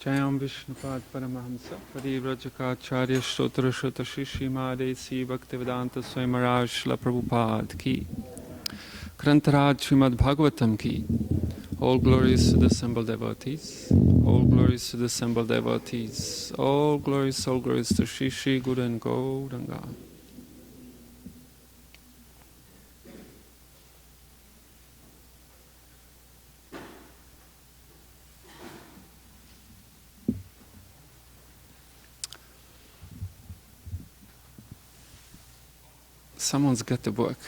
Jayam Vishnupad Paramahamsa Parivrajakaacharya Stotra Shota Shishimade Si Bhaktivedanta Swami Maharaj Shila Prabhupada Ki Krantaraj Srimad Bhagavatam Ki. All glories to the assembled devotees. All glories to the assembled devotees. All glories to Shri Shri Guru and Gauranga. Someone's got the book.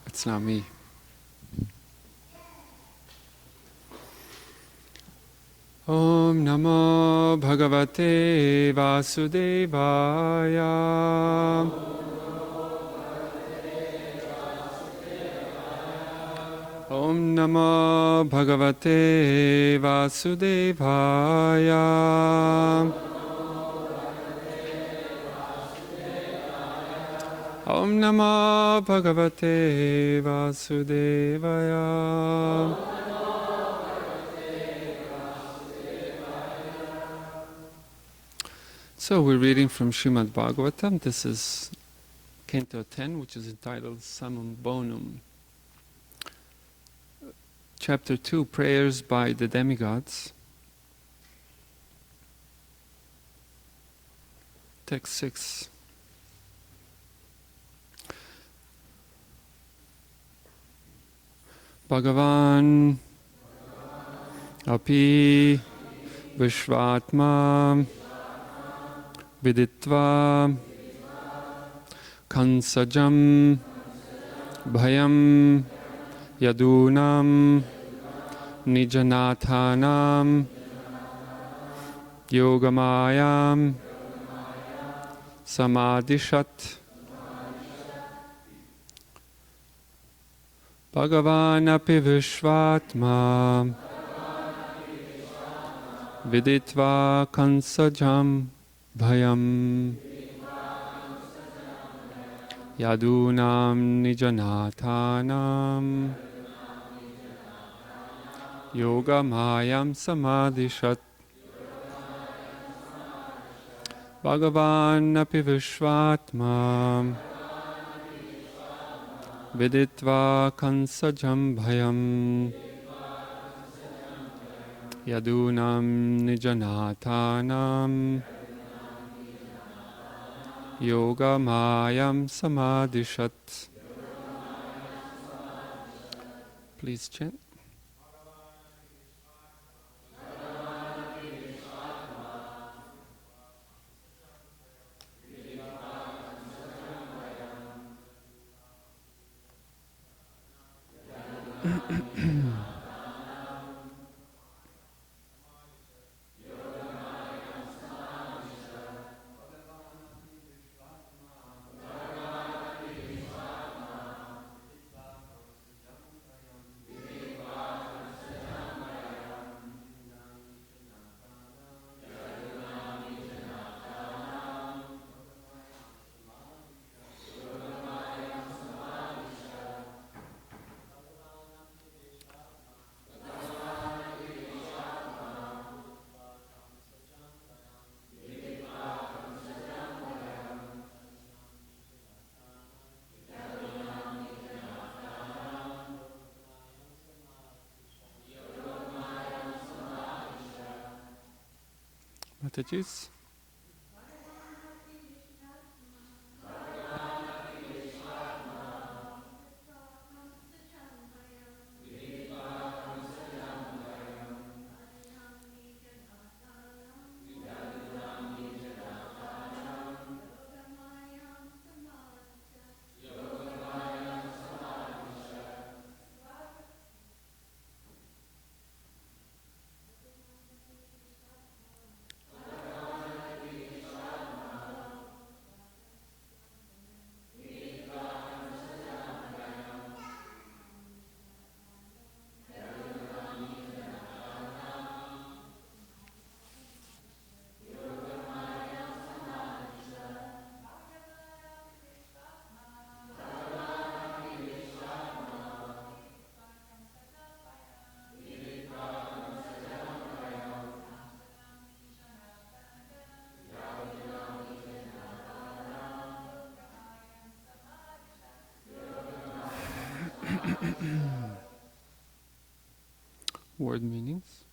It's not me. Om Namo Bhagavate Vasudevaya. Om Namo Bhagavate Vasudevaya. Om Namo Bhagavate Vasudevaya. So we're reading from Srimad Bhagavatam. This is Canto 10, which is entitled Summum Bonum. Chapter 2, Prayers by the Demigods. Text 6. Bhagavan api vishvatma viditva kansajam bhayam yadunam nijanathanam yogamayam samadhishat. Bhagavan api vishvatma viditva kansajam bhayam yadunam nijanathanam yogamayam samadhishat. Bhagavan api vishvatma viditva kansajam bhayam yadunam nijanathanam yogamayam samadhishat. Please chant. Mataji's. Word meanings.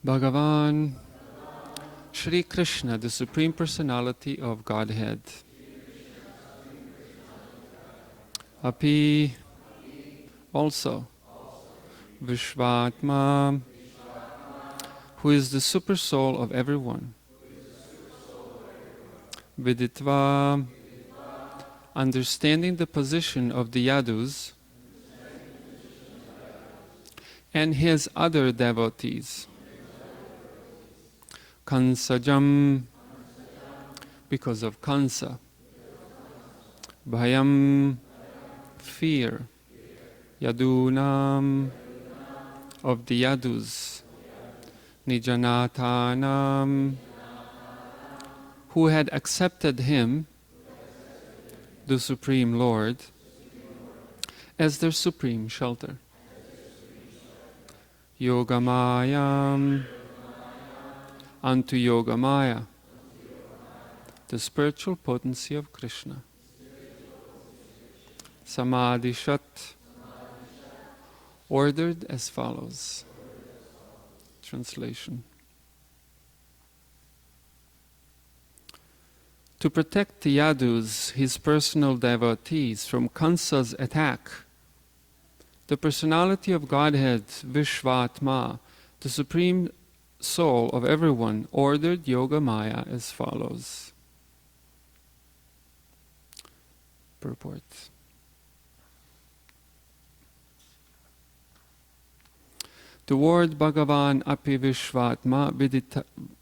Bhagavan Shri Krishna, the Supreme Personality of Godhead. Api, also. Vishvatma, who is the super soul of everyone. Viditva, understanding the position of the Yadus and his other devotees. Kansajam, because of Kansa. Bhayam, fear. Yadunam, of the Yadus. Nijanatanam, who had accepted him, the Supreme Lord, as their supreme shelter. Yogamayam, unto Yogamaya, the spiritual potency of Krishna. Samadhishat, ordered as follows. Translation. To protect the Yadus, his personal devotees, from Kansa's attack, the personality of Godhead, Vishvatma, the supreme soul of everyone, ordered Yogamaya as follows. Purport. The word Bhagavan Api Vishvatma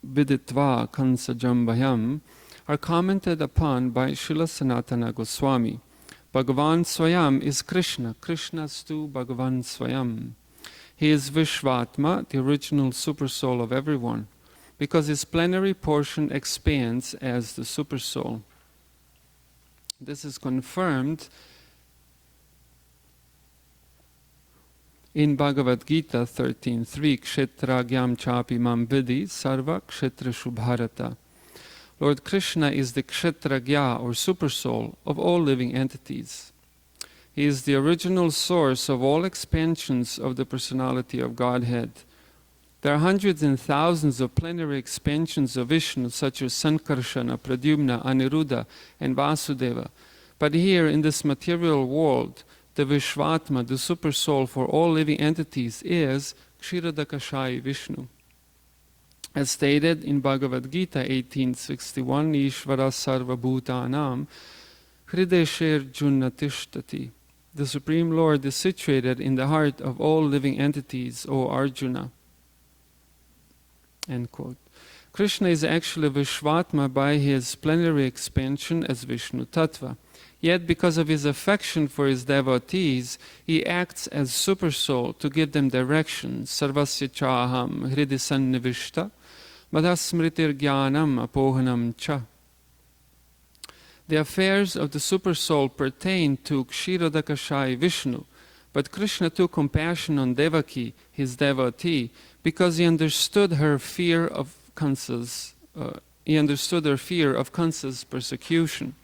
Viditva Kansajambhayam are commented upon by Srila Sanatana Goswami. Bhagavan Swayam is Krishna, Krishnastu Bhagavan Swayam. He is Vishvatma, the original supersoul of everyone, because his plenary portion expands as the supersoul. This is confirmed in Bhagavad Gita 13.3, Kshetragyam chapi mam vidi sarva kshetrashu bharata. Lord Krishna is the Kshetragya, or supersoul, of all living entities. He is the original source of all expansions of the personality of Godhead. There are hundreds and thousands of plenary expansions of Vishnu, such as Sankarshana, Pradyumna, Aniruddha, and Vasudeva. But here, in this material world, the Vishvatma, the supersoul for all living entities, is Kshirodakashayi Vishnu. As stated in Bhagavad Gita 1861, Ishvara Sarva Bhutanam Hridesher Junatishtati. The Supreme Lord is situated in the heart of all living entities, O Arjuna. End quote. Krishna is actually Vishvatma by his plenary expansion as Vishnu Tattva. Yet because of his affection for his devotees, he acts as supersoul to give them direction. Sarvasya chaham hridisannivishta madhasmritir jnanam apohanam cha. The affairs of the supersoul pertain to Kshirodakashayi Vishnu, but Krishna took compassion on Devaki, his devotee, because he understood her fear of Kansa's persecution.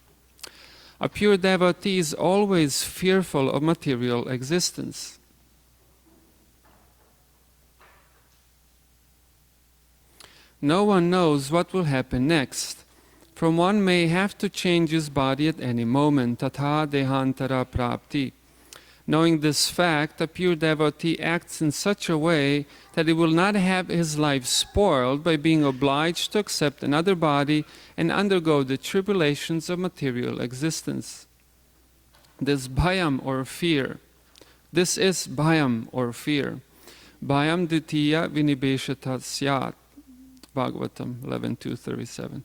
A pure devotee is always fearful of material existence. No one knows what will happen next. From one may have to change his body at any moment, tatha dehantara prapti. Knowing this fact, a pure devotee acts in such a way that he will not have his life spoiled by being obliged to accept another body and undergo the tribulations of material existence. This bhayam or fear. This is bhayam or fear. Bhayam ditiya vinibeshata syat. Bhagavatam 11.237.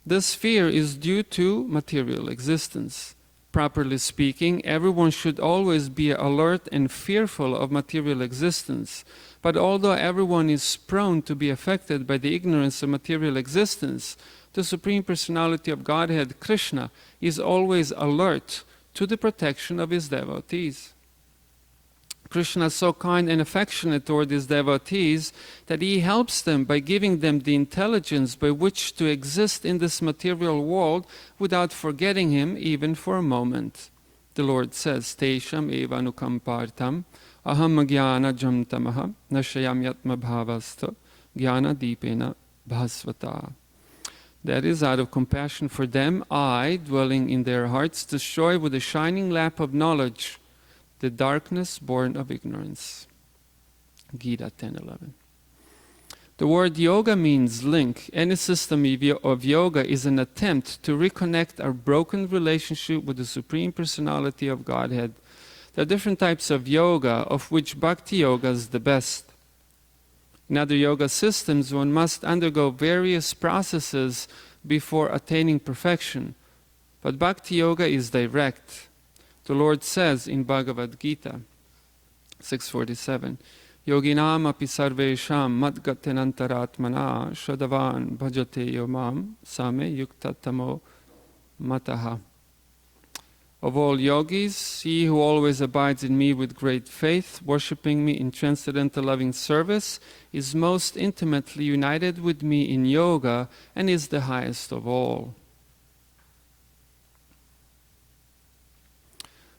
This fear is due to material existence. Properly speaking, everyone should always be alert and fearful of material existence. But although everyone is prone to be affected by the ignorance of material existence, the Supreme Personality of Godhead, Krishna, is always alert to the protection of his devotees. Krishna is so kind and affectionate toward his devotees that he helps them by giving them the intelligence by which to exist in this material world without forgetting him even for a moment. The Lord says, Tesham eva anukampartam aham jnana jam tamaha nashayam yatma bhavastu jnana deepena bhasvata. That is, out of compassion for them, I, dwelling in their hearts, destroy with a shining lamp of knowledge the darkness born of ignorance. Gita 10:11. The word yoga means link. Any system of yoga is an attempt to reconnect our broken relationship with the Supreme Personality of Godhead. There are different types of yoga, of which Bhakti yoga is the best. In other yoga systems, one must undergo various processes before attaining perfection. But Bhakti yoga is direct. The Lord says in Bhagavad Gita 6:47, Yoginam api sarvesham madgatenantaratmana shadavan bhajate yomam same yuktatamo mataha. Of all yogis, he who always abides in me with great faith, worshipping me in transcendental loving service, is most intimately united with me in yoga and is the highest of all.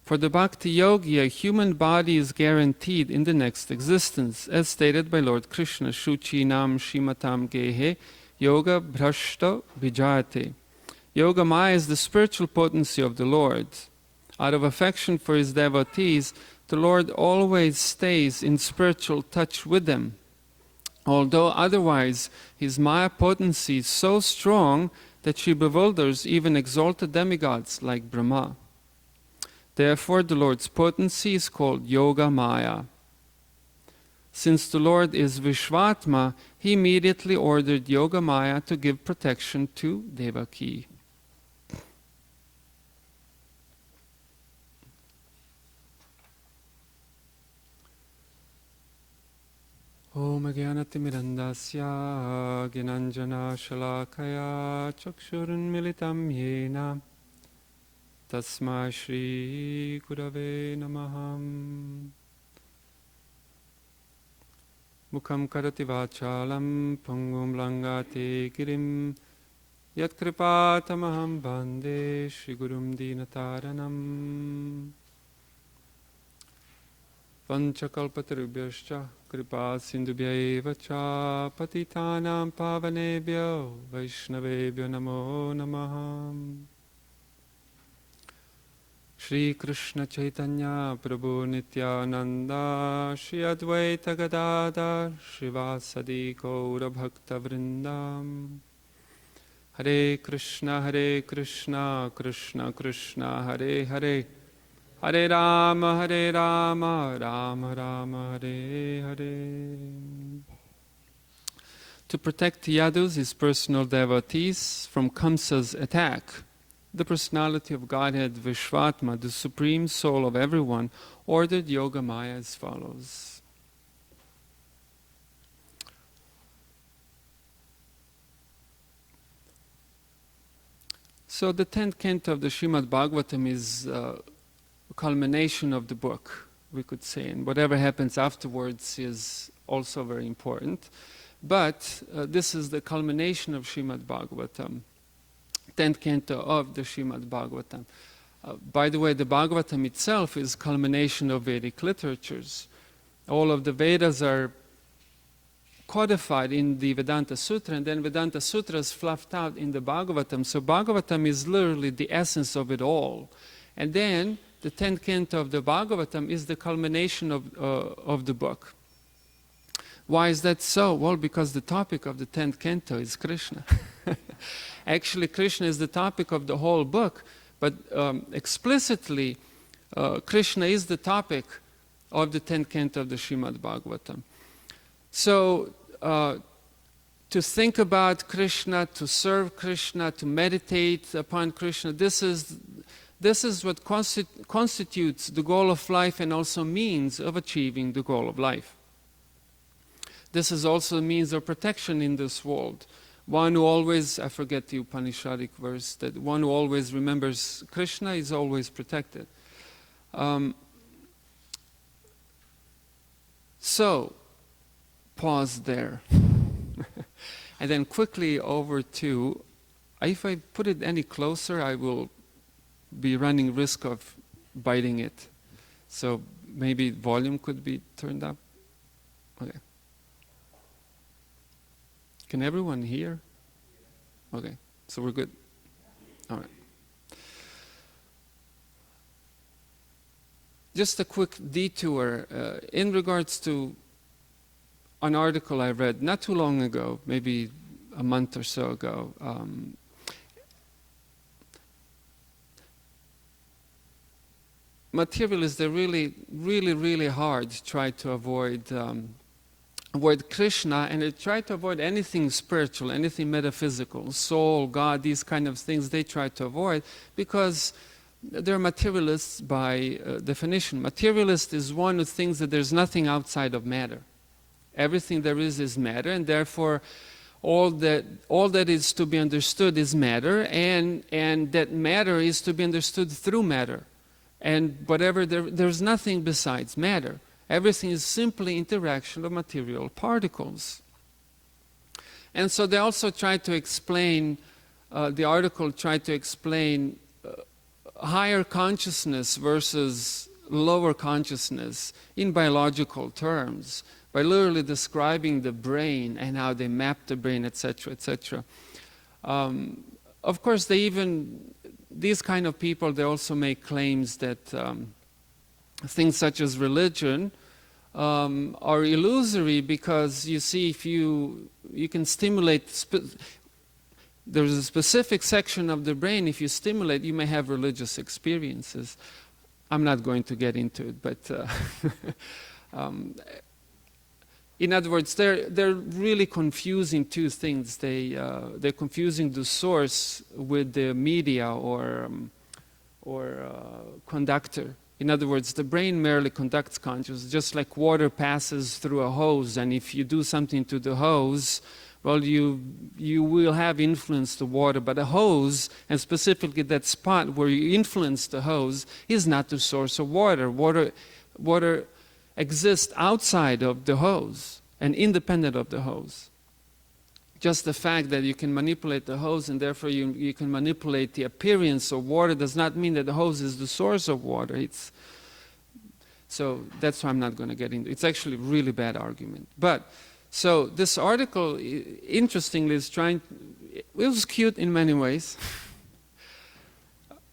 For the Bhakti Yogi, a human body is guaranteed in the next existence, as stated by Lord Krishna, Shuchi nam shimatam gehe yoga bhrashta vijayate. Yoga Maya is the spiritual potency of the Lord. Out of affection for his devotees, the Lord always stays in spiritual touch with them. Although otherwise, his Maya potency is so strong that she bewilders even exalted demigods like Brahma. Therefore, the Lord's potency is called Yoga Maya. Since the Lord is Vishvatma, he immediately ordered Yoga Maya to give protection to Devaki. Om Jnanatimirandasya Gnanjana Shalakaya Chakshurunmilitam Yena Tasmai Shri Gurave Namaham. Mukham karati vachalam pangum langate girim yat kripatamaham bande Shri Gurum Dinataranam. Vanchakalpatarubhyascha kripa sindubhya cha patitanam pavanebhyo vaishnavebhyo namo namaham. Shri Krishna Chaitanya Prabhu Nityananda Shri Advaita Gadadhar Shrivasadi Gaura Bhakta Vrindam. Hare Krishna Krishna Krishna Hare Hare Hare Rama Rama Rama Hare Hare. To protect Yadus, his personal devotees, from Kamsa's attack, the personality of Godhead Vishvatma, the supreme soul of everyone, ordered Yoga Maya as follows. So the 10th canto of the Srimad Bhagavatam is a culmination of the book, we could say, and whatever happens afterwards is also very important. But this is the culmination of Srimad Bhagavatam, 10th canto of the Srimad Bhagavatam. By the way, the Bhagavatam itself is culmination of Vedic literatures. All of the Vedas are codified in the Vedanta Sutra, and then Vedanta Sutra is fluffed out in the Bhagavatam. So Bhagavatam is literally the essence of it all. And then the 10th canto of the Bhagavatam is the culmination of the book. Why is that so? Well, because the topic of the 10th canto is Krishna. Actually, Krishna is the topic of the whole book, but explicitly, Krishna is the topic of the 10th canto of the Srimad Bhagavatam. So, to think about Krishna, to serve Krishna, to meditate upon Krishna, this is what constitutes the goal of life and also means of achieving the goal of life. This is also a means of protection in this world. One who always, I forget the Upanishadic verse, that one who always remembers Krishna is always protected. So, pause there. And then quickly over to, if I put it any closer, I will be running risk of biting it. So maybe volume could be turned up. Okay. Can everyone hear? Okay, so we're good. All right. Just a quick detour in regards to an article I read not too long ago, maybe a month or so ago. Materialists, they're really hard to try to avoid Krishna, and they try to avoid anything spiritual, anything metaphysical, soul, God, these kind of things they try to avoid because they're materialists by definition. Materialist is one who thinks that there's nothing outside of matter. Everything there is matter, and therefore all that is to be understood is matter, and that matter is to be understood through matter. And whatever, there's nothing besides matter. Everything is simply interaction of material particles. And so they also try to explain, the article tried to explain higher consciousness versus lower consciousness in biological terms, by literally describing the brain and how they map the brain, etc., etc. Of course, these kind of people, they also make claims that things such as religion are illusory because you see, if you can stimulate, there's a specific section of the brain, if you stimulate, you may have religious experiences. I'm not going to get into it, but in other words, they're really confusing two things. They're confusing the source with the media or conductor. In other words, the brain merely conducts consciousness, just like water passes through a hose, and if you do something to the hose, well, you will have influenced the water, but a hose, and specifically that spot where you influence the hose, is not the source of water. Water exists outside of the hose and independent of the hose. Just the fact that you can manipulate the hose and therefore you can manipulate the appearance of water does not mean that the hose is the source of water. So that's why I'm not going to get into it. It's actually a really bad argument. But so this article, interestingly, it was cute in many ways,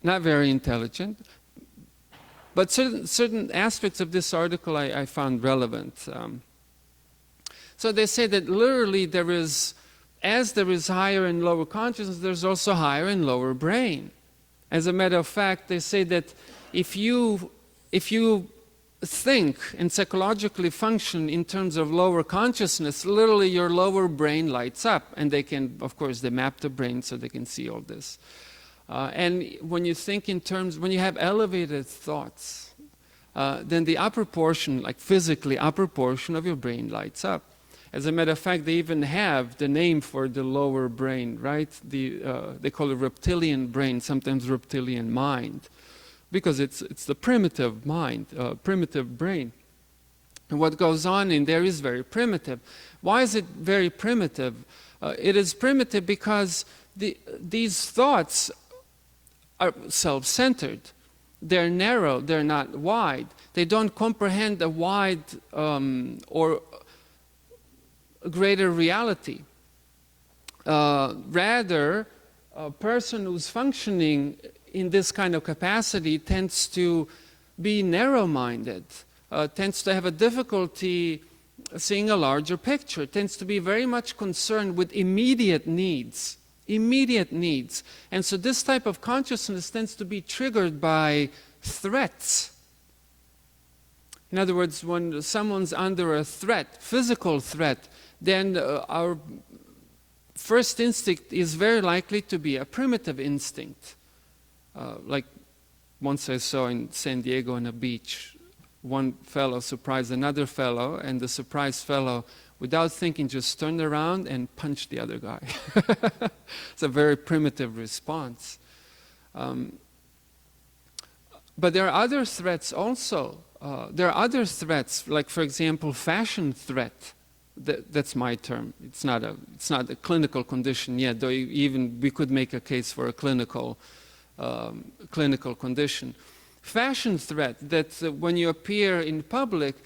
not very intelligent, but certain aspects of this article I found relevant. So they say that literally as there is higher and lower consciousness, there's also higher and lower brain. As a matter of fact, they say that if you think and psychologically function in terms of lower consciousness, literally your lower brain lights up. And they can, of course, they map the brain so they can see all this. And when you think in terms, when you have elevated thoughts, then the upper portion, like physically upper portion of your brain lights up. As a matter of fact, they even have the name for the lower brain, right? They call it reptilian brain, sometimes reptilian mind, because it's the primitive mind, primitive brain. And what goes on in there is very primitive. Why is it very primitive? It is primitive because these thoughts are self-centered. They're narrow, they're not wide. They don't comprehend a wide or greater reality. Rather, a person who's functioning in this kind of capacity tends to be narrow-minded, tends to have a difficulty seeing a larger picture, tends to be very much concerned with immediate needs. And so this type of consciousness tends to be triggered by threats. In other words, when someone's under a threat, physical threat, then our first instinct is very likely to be a primitive instinct. Like once I saw in San Diego on a beach, one fellow surprised another fellow, and the surprised fellow, without thinking, just turned around and punched the other guy. It's a very primitive response. But there are other threats also. There are other threats, like for example, fashion threat. That's my term. It's not a clinical condition yet, though even we could make a case for a clinical condition. Fashion threat, that when you appear in public,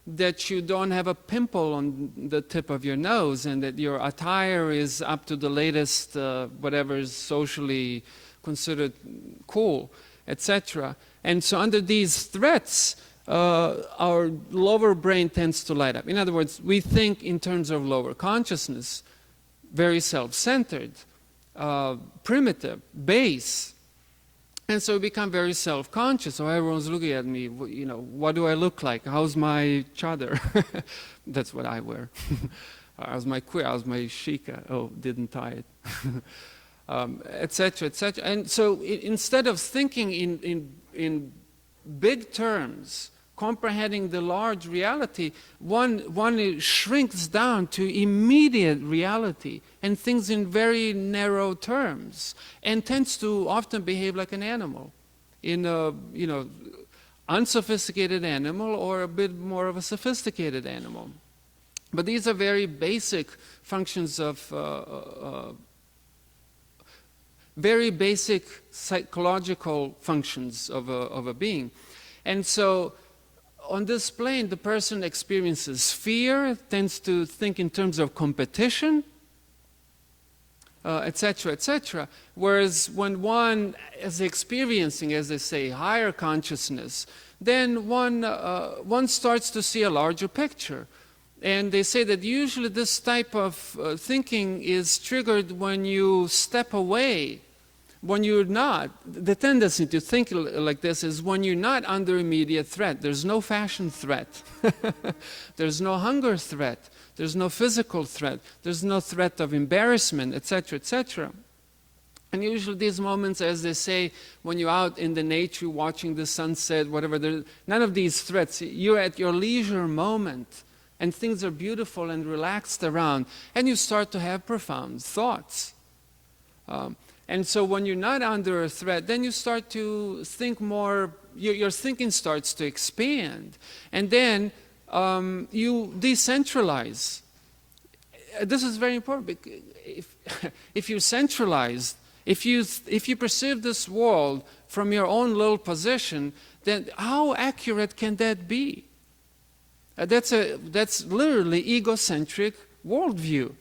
that you don't have a pimple on the tip of your nose, and that your attire is up to the latest whatever is socially considered cool, etc. And so under these threats, our lower brain tends to light up. In other words, we think in terms of lower consciousness, very self-centered, primitive, base. And so we become very self-conscious. So everyone's looking at me, you know, what do I look like? How's my chadar? That's what I wear. How's my queer? How's my shika? Oh, didn't tie it. Etc., etc. And so instead of thinking in big terms, comprehending the large reality, one shrinks down to immediate reality and thinks in very narrow terms, and tends to often behave like an animal, in a unsophisticated animal or a bit more of a sophisticated animal. But these are very basic functions of very basic psychological functions of a being. And so on this plane, the person experiences fear, tends to think in terms of competition, etc., etc. Whereas when one is experiencing, as they say, higher consciousness, then one starts to see a larger picture. And they say that usually this type of thinking is triggered when you step away. When you're not, the tendency to think like this is when you're not under immediate threat. There's no fashion threat. There's no hunger threat. There's no physical threat. There's no threat of embarrassment, etc., etc. And usually these moments, as they say, when you're out in the nature watching the sunset, whatever, none of these threats. You're at your leisure moment, and things are beautiful and relaxed around, and you start to have profound thoughts. And so when you're not under a threat, then you start to think more, your thinking starts to expand. And then you decentralize. This is very important. If you're centralized, if you perceive this world from your own little position, then how accurate can that be? That's literally egocentric worldview.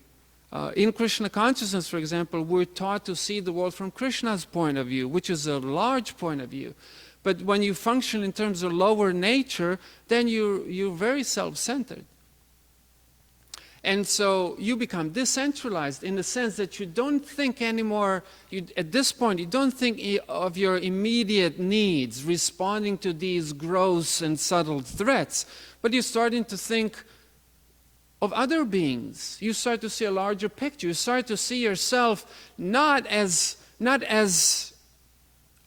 In Krishna consciousness, for example, we're taught to see the world from Krishna's point of view, which is a large point of view. But when you function in terms of lower nature, then you're very self-centered. And so you become decentralized in the sense that you don't think anymore, at this point, you don't think of your immediate needs responding to these gross and subtle threats, but you're starting to think of other beings. You start to see a larger picture. You start to see yourself not as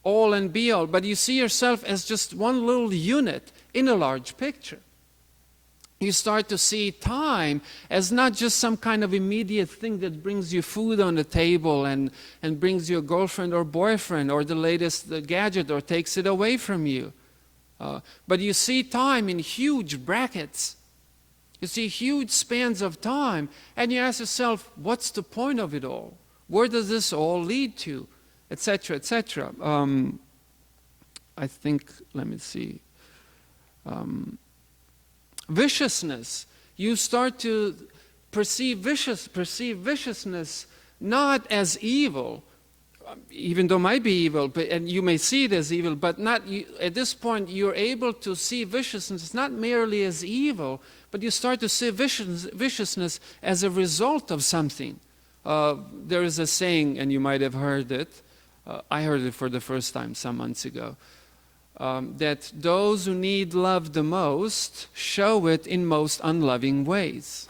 all and be all, but you see yourself as just one little unit in a large picture. You start to see time as not just some kind of immediate thing that brings you food on the table and brings you a girlfriend or boyfriend or the latest gadget or takes it away from you. But you see time in huge brackets. You see huge spans of time, and you ask yourself, what's the point of it all? Where does this all lead to? Etc., etc. I think, let me see. Viciousness. You start to perceive viciousness not as evil, even though it might be evil, and you may see it as evil, but not at this point you're able to see viciousness not merely as evil, but you start to see viciousness as a result of something. There is a saying, and you might have heard it, I heard it for the first time some months ago, that those who need love the most show it in most unloving ways.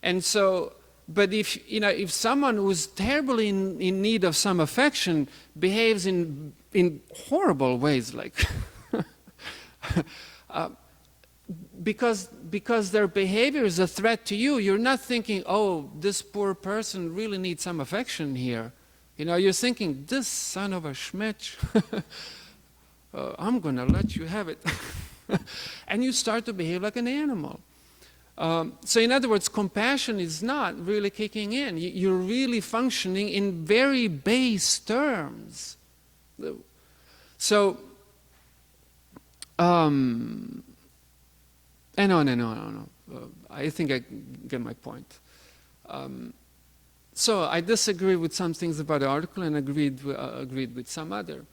And so, but if someone who's terribly in need of some affection behaves in horrible ways, like because their behavior is a threat to you, you're not thinking, oh, this poor person really needs some affection here. You're thinking, this son of a schmitch I'm going to let you have it. And you start to behave like an animal. So in other words, compassion is not really kicking in. You're really functioning in very base terms. So, and on and on and on. I think I get my point. So I disagree with some things about the article and agreed with some other.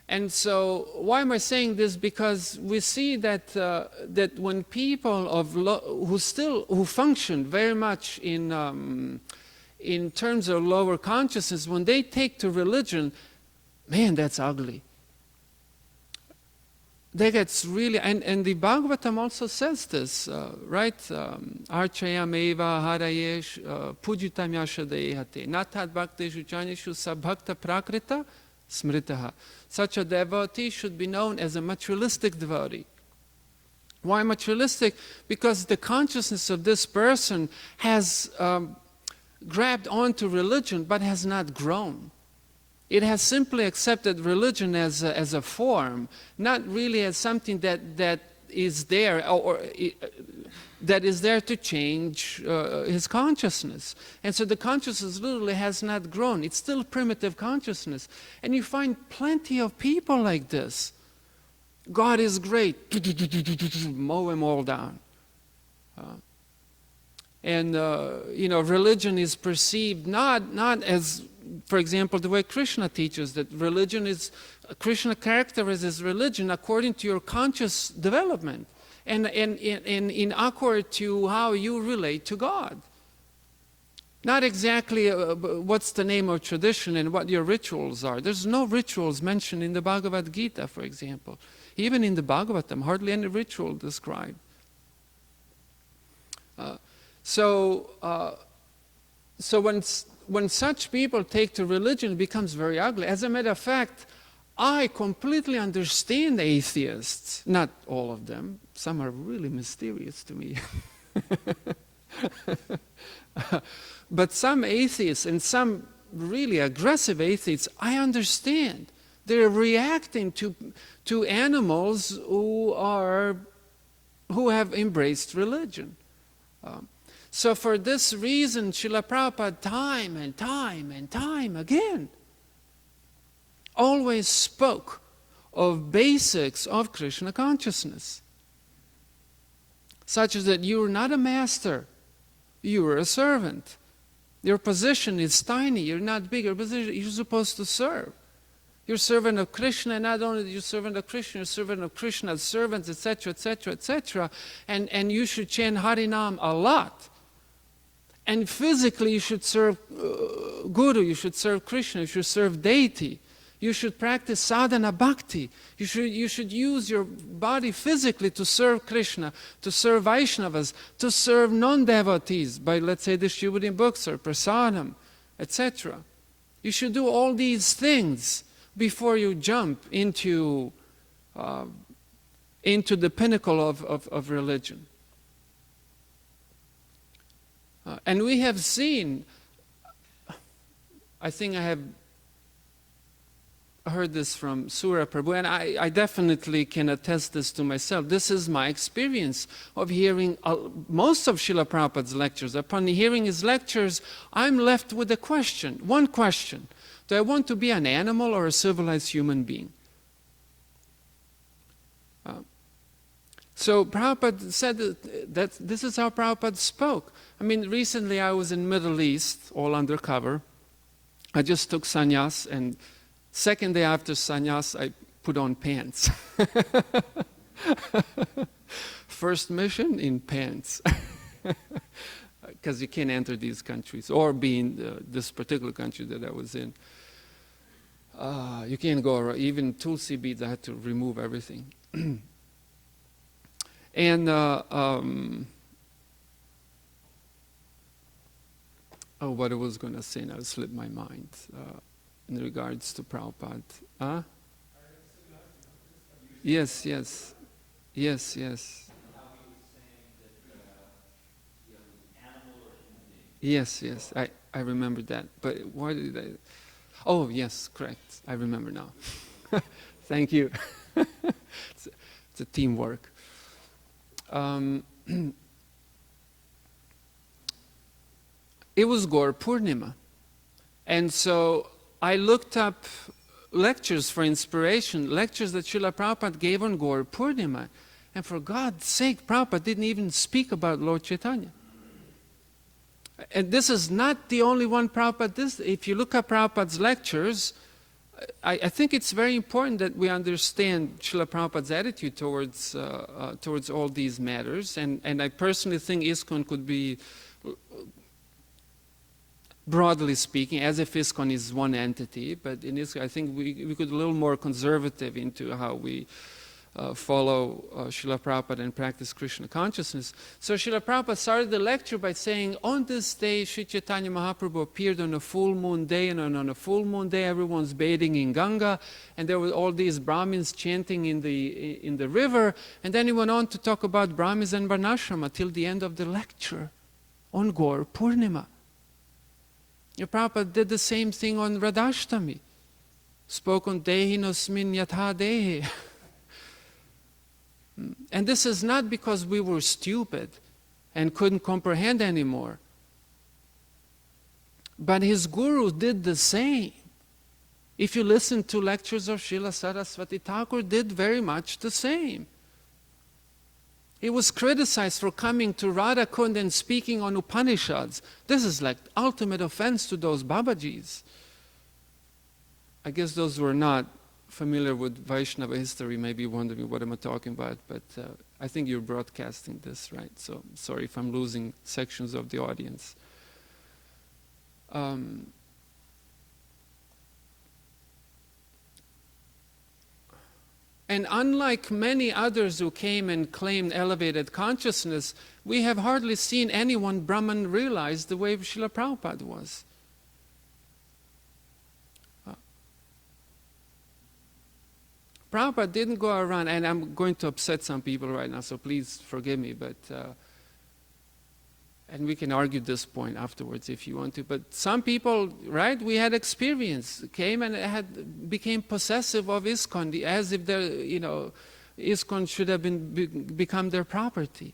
And so why am I saying this? Because we see that that when people who function very much in terms of lower consciousness, when they take to religion, man, that's ugly. That gets really, and the Bhagavatam also says this, right? Archayam eva harayesh pujitam yashadehate natat bhakteshu janishu sabhakta prakrita smritaha. Such a devotee should be known as a materialistic devotee. Why materialistic? Because the consciousness of this person has grabbed onto religion but has not grown. It has simply accepted religion as a form, not really as something that is there or that is there to change his consciousness. And so the consciousness literally has not grown. It's still primitive consciousness. And you find plenty of people like this. God is great. Mow them all down. Religion is perceived not as, for example, the way Krishna teaches that Krishna characterizes religion according to your conscious development and in accord to how you relate to God. Not exactly what's the name of tradition and what your rituals are. There's no rituals mentioned in the Bhagavad Gita, for example. Even in the Bhagavatam, hardly any ritual described. So when such people take to religion, it becomes very ugly. As a matter of fact, I completely understand atheists. Not all of them. Some are really mysterious to me. But some atheists and some really aggressive atheists, I understand. They're reacting to animals who have embraced religion. So for this reason, Srila Prabhupada time and time again always spoke of basics of Krishna consciousness, such as that you are not a master, you are a servant. Your position is tiny, you're not big, you're supposed to serve. You're servant of Krishna, and not only you're servant of Krishna, you're servant of Krishna's servants, etc., etc., etc. And you should chant Harinam a lot. And physically you should serve Guru, you should serve Krishna, you should serve deity. You should practice sadhana bhakti. You should use your body physically to serve Krishna, to serve Vaishnavas, to serve non-devotees by, let's say, distributing books or prasadam, etc. You should do all these things before you jump into the pinnacle of religion. And we have seen, I think I have heard this from Sura Prabhu, and I definitely can attest this to myself. This is my experience of hearing most of Srila Prabhupada's lectures. Upon hearing his lectures, I'm left with a question, one question. Do I want to be an animal or a civilized human being? So Prabhupada said that this is how Prabhupada spoke. I mean, recently I was in Middle East, all undercover. I just took sannyas, and second day after sannyas, I put on pants. First mission in pants. Because you can't enter these countries, or be in this particular country that I was in. You can't go around. Even Tulsi beads, I had to remove everything. And what I was going to say now slipped my mind in regards to Prabhupada. Yes. Yes, I remember that. But why did I? Oh, yes, correct. I remember now. Thank you. it's a teamwork. It was Gaur Purnima. And so I looked up lectures for inspiration, lectures that Srila Prabhupada gave on Gaur Purnima. And for God's sake, Prabhupada didn't even speak about Lord Chaitanya. And this is not the only one Prabhupada did. If you look at Prabhupada's lectures, I think it's very important that we understand Srila Prabhupada's attitude towards all these matters. And I personally think ISKCON could be, broadly speaking, as if ISKCON is one entity, but in ISKCON I think we could be a little more conservative into how we follow Srila Prabhupada and practice Krishna consciousness. So Srila Prabhupada started the lecture by saying, on this day, Sri Chaitanya Mahaprabhu appeared on a full moon day, and on a full moon day, everyone's bathing in Ganga, and there were all these Brahmins chanting in the river, and then he went on to talk about Brahmins and Varnashrama till the end of the lecture on Gaur Purnima. Prabhupada did the same thing on Radhashtami, spoke on Dehinosmin Yatha Dehe. And this is not because we were stupid and couldn't comprehend anymore. But his guru did the same. If you listen to lectures of Srila Saraswati Thakur, did very much the same. He was criticized for coming to Radha Kund and speaking on Upanishads. This is like ultimate offense to those Babajis. I guess those who are not familiar with Vaishnava history may be wondering what am I talking about, but I think you're broadcasting this, right? So sorry if I'm losing sections of the audience. And unlike many others who came and claimed elevated consciousness, we have hardly seen anyone Brahman realize the way Srila Prabhupada was. Prabhupada didn't go around, and I'm going to upset some people right now, so please forgive me, but, and we can argue this point afterwards if you want to, but some people, right, we had experience, came and became possessive of ISKCON, as if ISKCON should have become their property.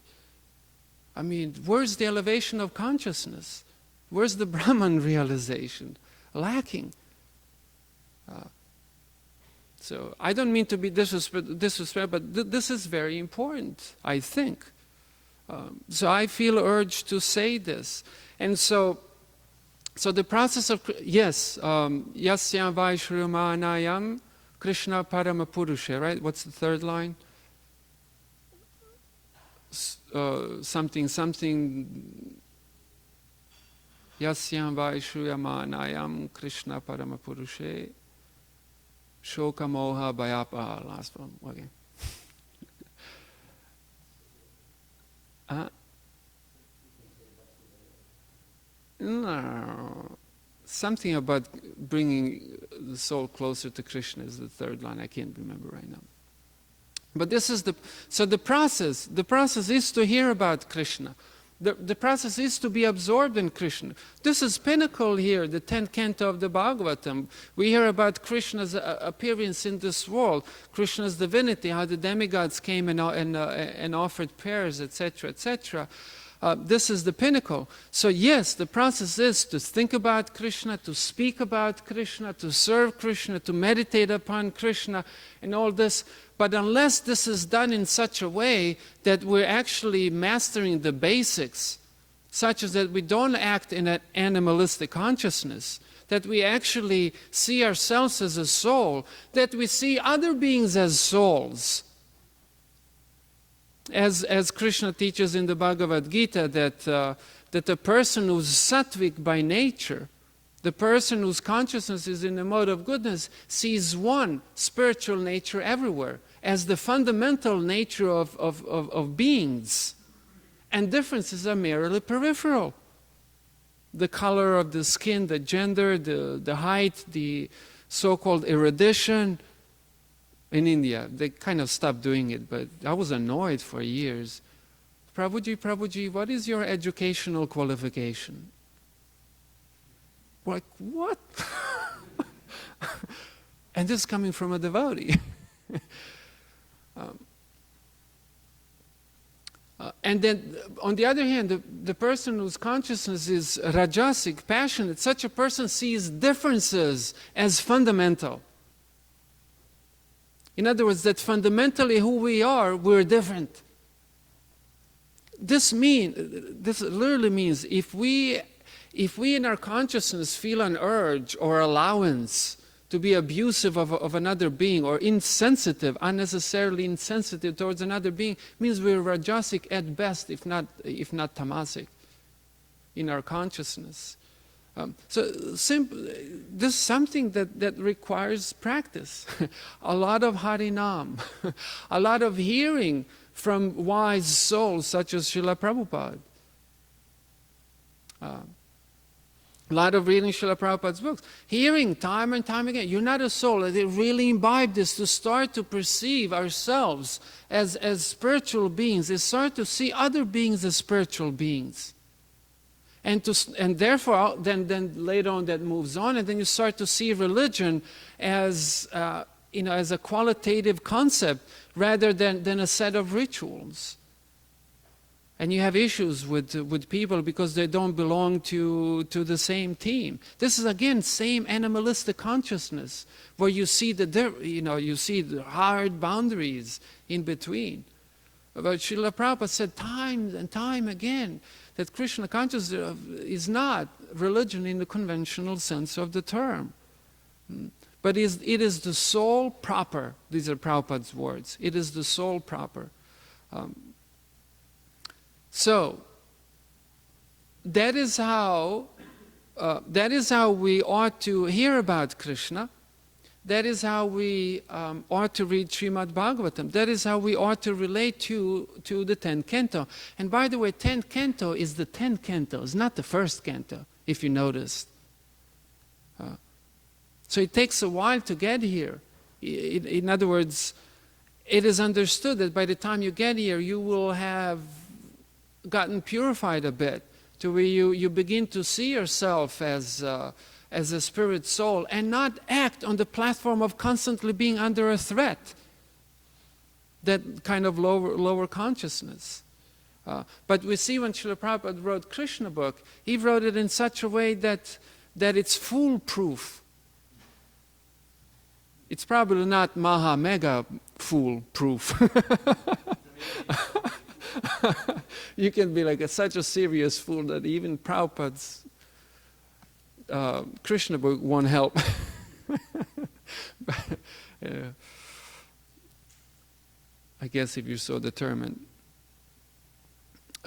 I mean, where's the elevation of consciousness? Where's the Brahman realization? Lacking. So I don't mean to be disrespectful, but this is very important, I think. So I feel urged to say this. And so the process of, yes, Yasyam Vaishrumanayam Krishna Paramapurusha, right? What's the third line? Something, Yasyam Vaishrumanayam Krishna Paramapurusha. Shoka Moha Bhayapa, last one, okay. No, something about bringing the soul closer to Krishna is the third line. I can't remember right now. But this is the process. The process is to hear about Krishna. The process is to be absorbed in Krishna. This is pinnacle here, the 10th canto of the Bhagavatam. We hear about Krishna's appearance in this world, Krishna's divinity, how the demigods came and offered prayers, etc., etc. This is the pinnacle. So yes, the process is to think about Krishna, to speak about Krishna, to serve Krishna, to meditate upon Krishna, and all this. But unless this is done in such a way that we're actually mastering the basics, such as that we don't act in an animalistic consciousness, that we actually see ourselves as a soul, that we see other beings as souls, as Krishna teaches in the Bhagavad Gita, that the person who's sattvic by nature, the person whose consciousness is in the mode of goodness, sees one spiritual nature everywhere as the fundamental nature of beings. And differences are merely peripheral. The color of the skin, the gender, the height, the so-called erudition. In India, they kind of stopped doing it, but I was annoyed for years. Prabhuji, what is your educational qualification? Like, what? And this is coming from a devotee. And then, on the other hand, the person whose consciousness is rajasic, passionate, such a person sees differences as fundamental. In other words, that fundamentally who we are, we're different. This literally means if we in our consciousness feel an urge or allowance to be abusive of another being, or insensitive, unnecessarily insensitive towards another being, means we're rajasic at best, if not tamasic, in our consciousness. This is something that requires practice. A lot of harinam, a lot of hearing from wise souls such as Srila Prabhupada. A lot of reading Srila Prabhupada's books. Hearing time and time again. You're not a soul. They really imbibe this to start to perceive ourselves as spiritual beings. They start to see other beings as spiritual beings. And therefore, then later on that moves on, and then you start to see religion as as a qualitative concept rather than a set of rituals. And you have issues with people because they don't belong to the same team. This is again same animalistic consciousness where you see you see the hard boundaries in between. But Srila Prabhupada said time and time again that Krishna consciousness is not religion in the conventional sense of the term. But it is the soul proper. These are Prabhupada's words. It is the soul proper. So that is how we ought to hear about Krishna. That is how we ought to read Srimad Bhagavatam. That is how we ought to relate to the 10th canto. And by the way, 10th canto is the 10th canto. It's not the first canto, if you noticed. So it takes a while to get here. In other words, it is understood that by the time you get here, you will have gotten purified a bit, to where you begin to see yourself as a spirit soul and not act on the platform of constantly being under a threat, that kind of lower consciousness. But we see when Srila Prabhupada wrote Krishna book, he wrote it in such a way that it's foolproof. It's probably not maha mega foolproof. You can be like such a serious fool that even Prabhupada's Krishna book won't help. I guess if you're so determined.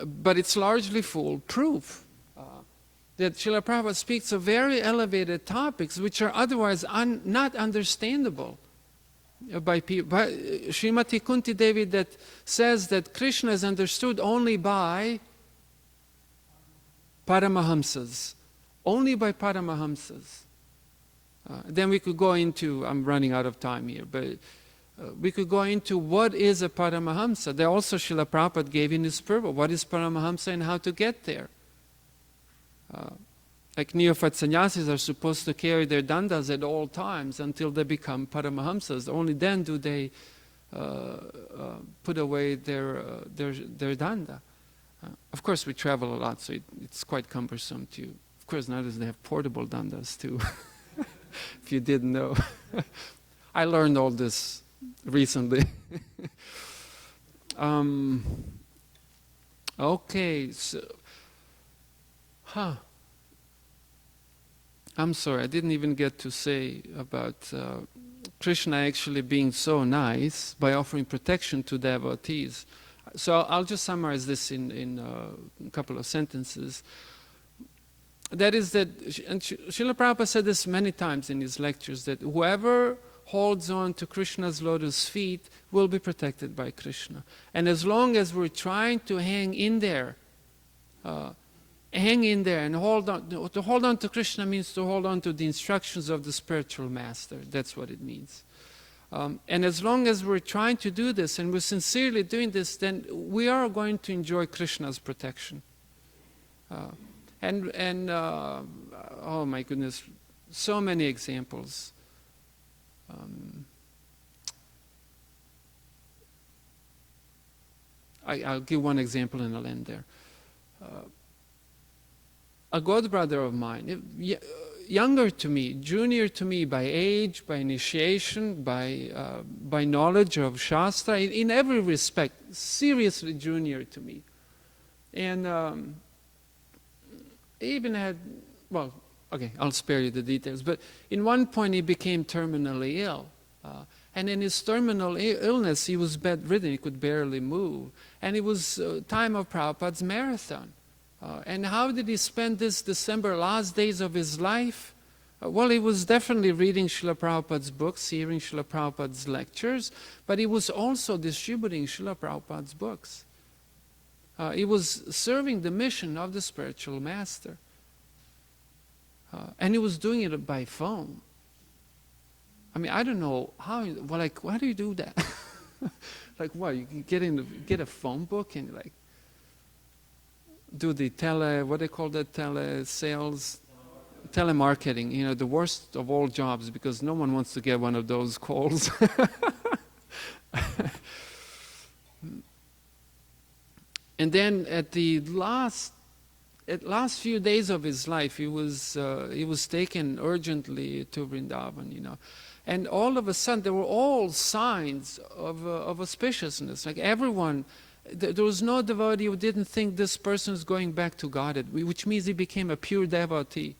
But it's largely foolproof. That Srila Prabhupada speaks of very elevated topics which are otherwise not understandable by people. Srimati Kunti Devi that says that Krishna is understood only by Paramahamsas. Only by Paramahamsas. Then we could go into, I'm running out of time here, but we could go into what is a Paramahamsa. There also Srila Prabhupada gave in his purport, what is Paramahamsa and how to get there. Like neophyte sannyasis are supposed to carry their dandas at all times until they become Paramahamsas. Only then do they put away their danda. Of course, we travel a lot, so it's quite cumbersome too. Of course, nowadays they have portable dandas too, if you didn't know. I learned all this recently. Okay, so... I'm sorry, I didn't even get to say about Krishna actually being so nice by offering protection to devotees. So I'll just summarize this in a couple of sentences. That is that, and Srila Prabhupada said this many times in his lectures, that whoever holds on to Krishna's lotus feet will be protected by Krishna. And as long as we're trying to hang in there and hold on. To hold on to Krishna means to hold on to the instructions of the spiritual master. That's what it means. And as long as we're trying to do this and we're sincerely doing this, then we are going to enjoy Krishna's protection. Oh my goodness, so many examples. I'll give one example and I'll end there. A god brother of mine, younger to me, junior to me by age, by initiation, by knowledge of Shastra, in every respect, seriously junior to me. And he even had, well, okay, I'll spare you the details, but in one point he became terminally ill. And in his terminal illness, he was bedridden, he could barely move. And it was time of Prabhupada's marathon. And how did he spend this December, last days of his life? Well, he was definitely reading Srila Prabhupada's books, hearing Srila Prabhupada's lectures, but he was also distributing Srila Prabhupada's books. He was serving the mission of the spiritual master. And he was doing it by phone. I mean, I don't know how, well, like, why do you do that? Like, what, you can get a phone book and like, do the what they call that, telesales? Telemarketing, you know, the worst of all jobs, because no one wants to get one of those calls. And then at the last few days of his life, he was taken urgently to Vrindavan, you know. And all of a sudden, there were all signs of auspiciousness. Like everyone, there was no devotee who didn't think this person is going back to Godhead, which means he became a pure devotee.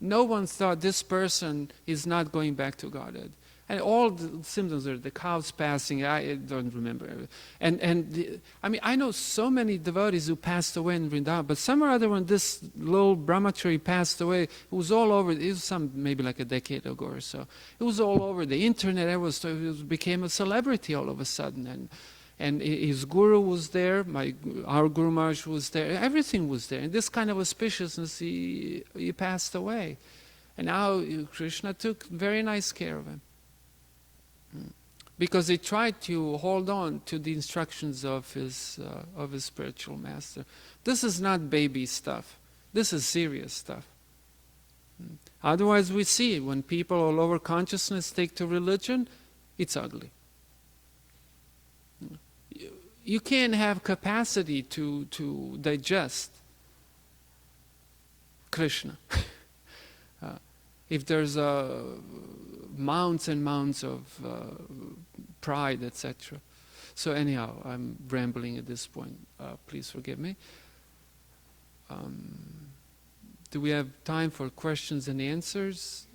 No one thought this person is not going back to Godhead. And all the symptoms are the cows passing, I don't remember. I mean, I know so many devotees who passed away in Vrindavan, but some or other when this little brahmachari passed away, it was all over, it was maybe like a decade ago or so. It was all over the internet, it became a celebrity all of a sudden. And his guru was there, our Guru Maharaj was there, everything was there. And this kind of auspiciousness, he passed away. And now Krishna took very nice care of him. Because he tried to hold on to the instructions of his spiritual master. This is not baby stuff. This is serious stuff. Otherwise we see when people all over consciousness take to religion, it's ugly. You can't have capacity to digest Krishna. If there's mounds and mounds of pride, etc. So anyhow, I'm rambling at this point. Please forgive me. Do we have time for questions and answers?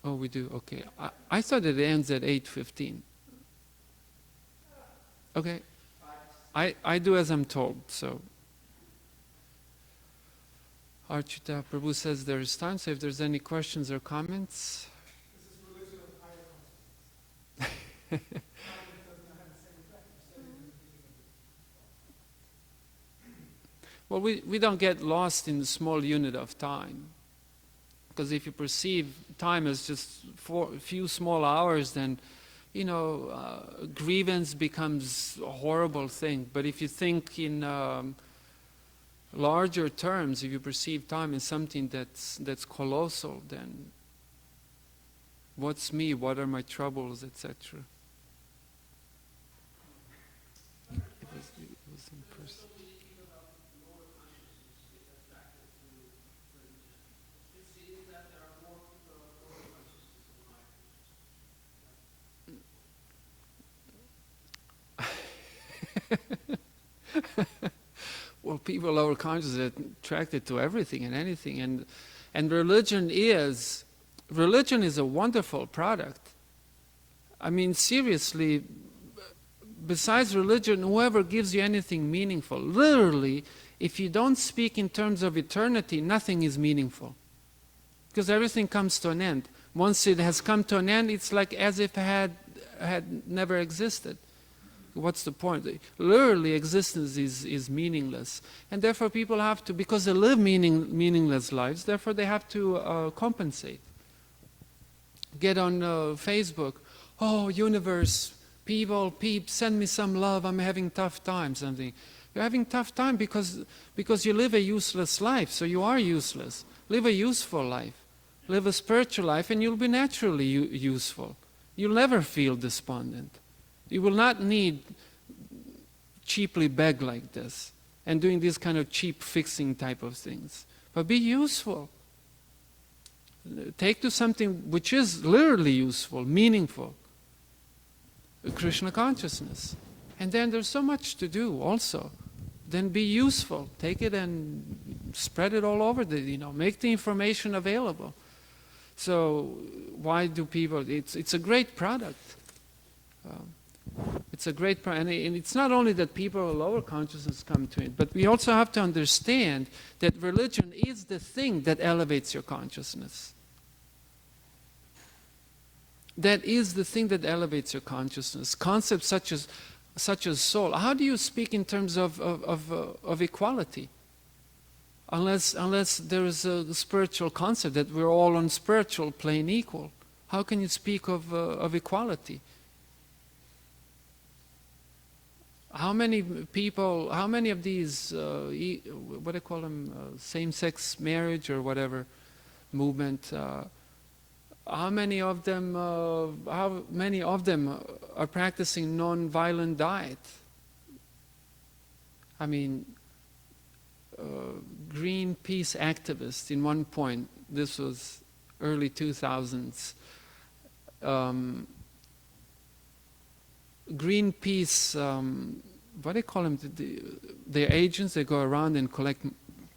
Oh, we do. Okay. I thought it ends at 8:15. Okay. I do as I'm told. So. Archita Prabhu says there is time, so if there's any questions or comments. This is religion of higher consciousness. Well, we don't get lost in the small unit of time. Because if you perceive time as just a few small hours, then, you know, grievance becomes a horrible thing. But if you think in larger terms, if you perceive time as something that's colossal, then what's me, what are my troubles, etc. It was in person. Well, people lower consciousness are attracted to everything and anything, and religion is a wonderful product. I mean, seriously, besides religion, whoever gives you anything meaningful, literally, if you don't speak in terms of eternity, nothing is meaningful. Because everything comes to an end. Once it has come to an end, it's like as if it had never existed. What's the point? Literally, existence is meaningless. And therefore people have to, because they live meaningless lives, therefore they have to compensate. Get on Facebook, oh, universe, people, send me some love, I'm having tough time, something. You're having tough time because you live a useless life, so you are useless. Live a useful life. Live a spiritual life and you'll be naturally useful. You'll never feel despondent. You will not need cheaply beg like this and doing this kind of cheap fixing type of things. But be useful. Take to something which is literally useful, meaningful. Krishna consciousness. And then there's so much to do also. Then be useful. Take it and spread it all over make the information available. So why do people, it's a great product. It's a great product. And it's not only that people of lower consciousness come to it, but we also have to understand that religion is the thing that elevates your consciousness. That is the thing that elevates your consciousness. Concepts such as soul. How do you speak in terms of equality? Unless there is a spiritual concept that we're all on spiritual plane equal. How can you speak of equality? How many people, how many of these, what do they call them, same-sex marriage or whatever movement, how many of them are practicing non-violent diet? I mean, Greenpeace activists in one point, this was early 2000s, Greenpeace, what do they call them? They're agents, they go around and collect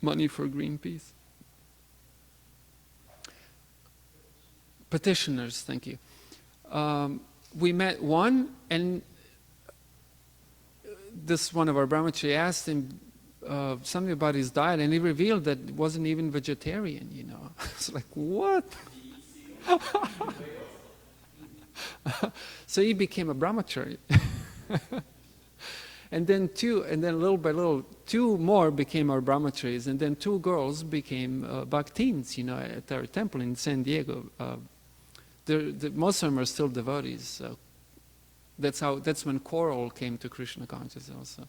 money for Greenpeace. Petitioners, thank you. We met one, and this one of our brahmachari asked him something about his diet, and he revealed that he wasn't even vegetarian, It's like, what? So he became a brahmachari. and then little by little, two more became our brahmacharis, and then two girls became bhaktins, at our temple in San Diego. Most of them are still devotees. That's when Coral came to Krishna consciousness also.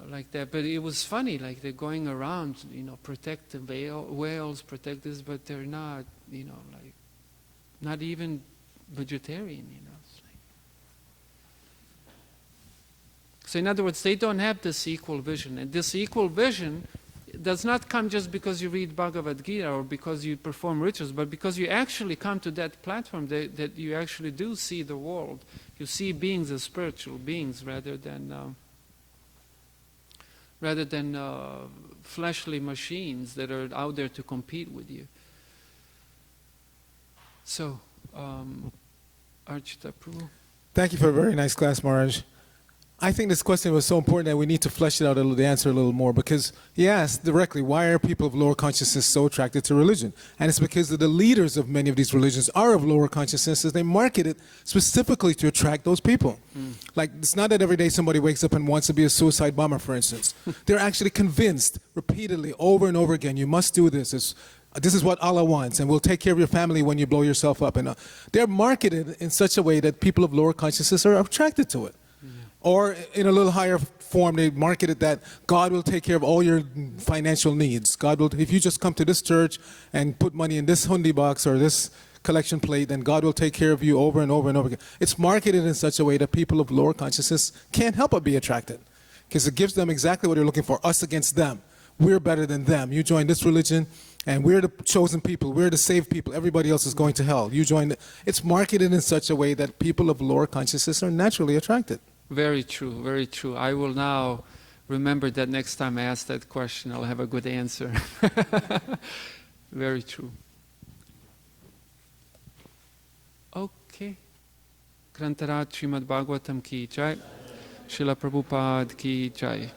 Like that, but it was funny, like they're going around, protect the whales, protect this, but they're not, like, not even vegetarian, It's like, so in other words, they don't have this equal vision, and this equal vision does not come just because you read Bhagavad Gita or because you perform rituals, but because you actually come to that platform that you actually do see the world. You see beings as spiritual beings rather than fleshly machines that are out there to compete with you. So, Archita Prabhu. Thank you for a very nice class, Maharaj. I think this question was so important that we need to flesh it out the answer a little more, because he asked directly, why are people of lower consciousness so attracted to religion? And it's because the leaders of many of these religions are of lower consciousnesses. They market it specifically to attract those people. Like, it's not that every day somebody wakes up and wants to be a suicide bomber, for instance. They're actually convinced repeatedly, over and over again, you must do this. This is what Allah wants, and we'll take care of your family when you blow yourself up. And they're marketed in such a way that people of lower consciousness are attracted to it. Or in a little higher form, they market it that God will take care of all your financial needs. God will, if you just come to this church and put money in this hundi box or this collection plate, then God will take care of you over and over and over again. It's marketed in such a way that people of lower consciousness can't help but be attracted, because it gives them exactly what they're looking for, us against them. We're better than them. You join this religion, and we're the chosen people. We're the saved people. Everybody else is going to hell. You join. It's marketed in such a way that people of lower consciousness are naturally attracted. Very true, very true. I will now remember that next time I ask that question, I'll have a good answer. Very true. Okay. Grantaraj Srimad Bhagavatam ki jai. Srila Prabhupada ki jai.